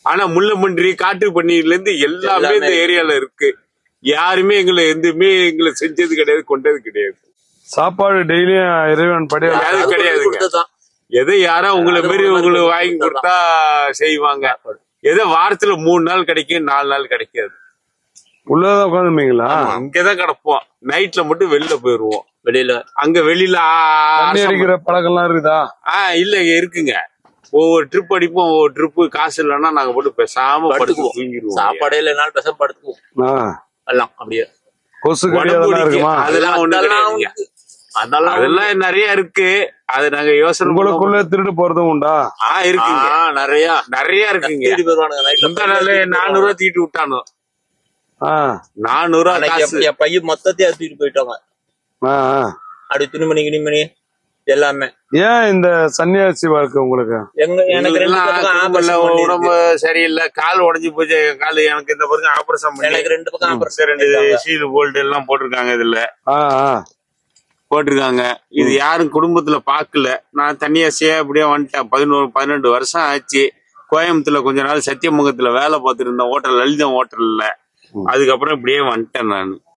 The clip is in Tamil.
ஆனா முள்ளம்பன்றி காட்டு பன்னியில இருந்து எல்லாமே இந்த ஏரியால இருக்கு. யாருமே எங்களை செஞ்சது கிடையாது, கொண்டது கிடையாது. சாப்பாடு டெய்லியும் இறைவன் படியா அது கிடையாதுங்க. எதை யாரா உங்களை மாரி உங்களுக்கு வாங்கி கொடுத்தா செய்வாங்க. எதோ வாரத்துல 3 நாள் கிடைக்கும், 4 நாள் கிடைக்காது. உள்ளதான் உட்காந்துருப்பீங்களா? இங்கதான் கிடப்போம். நைட்ல மட்டும் வெளில போயிருவோம். வெளியில அடிக்கிற பழக்கம் எல்லாம் இருக்குதா? இல்ல இருக்குங்க. ஒவ்வொரு ட்ரிப் அடிப்போம். ஒவ்வொரு ட்ரிப்பு காசு இல்லைன்னா நாங்க போட்டு பேசாம படுத்து தூங்கிடுவோம். சாப்பாடே இல்லைனாலும் பேசாம படுத்துக்குவோம். எல்லாம் அப்படியே கொசு இருக்குமா? அதெல்லாம் ஒண்ணு கிடையாதுங்க. அதெல்லாம் நிறைய இருக்கு. அது நாங்க யோசனை உங்களுக்குள்ள திருட்டு போறதும் உண்டா? இருக்குங்க. நிறைய இருக்குங்க. முந்தா நாள் 400 ரூபா தீட்டு விட்டானோ. 400 ரூபா பையன் மொத்தத்தையும் தூக்கிட்டு போயிட்டாங்க. அப்படி துணிமணி எல்லாமே. ஏன் இந்த சன்னியாசி வாழ்க்கை உங்களுக்கு? எனக்கு உடம்பு சரியில்லை, கால் உடஞ்சி போச்சு. கால் எனக்கு இந்த பக்கம் ஆபரேஷன் பண்ணி எனக்கு 2 பக்கம் ஆபரேஷன், 2 சீல் போல்ட் எல்லாம் போட்டிருக்காங்க. இதுல போட்டிருக்காங்க. இது யாரும் குடும்பத்துல பாக்கல. நான் தனியாசியா அப்படியே வந்துட்டேன். 11-12 வருஷம் ஆச்சு. கோயம்புத்தூர்ல கொஞ்ச நாள் சத்தியமங்கலத்துல வேலை பார்த்துட்டு இருந்தேன், ஹோட்டல் லலிதம் ஹோட்டல்ல. அதுக்கப்புறம் இப்படியே வந்துட்டேன் நான்.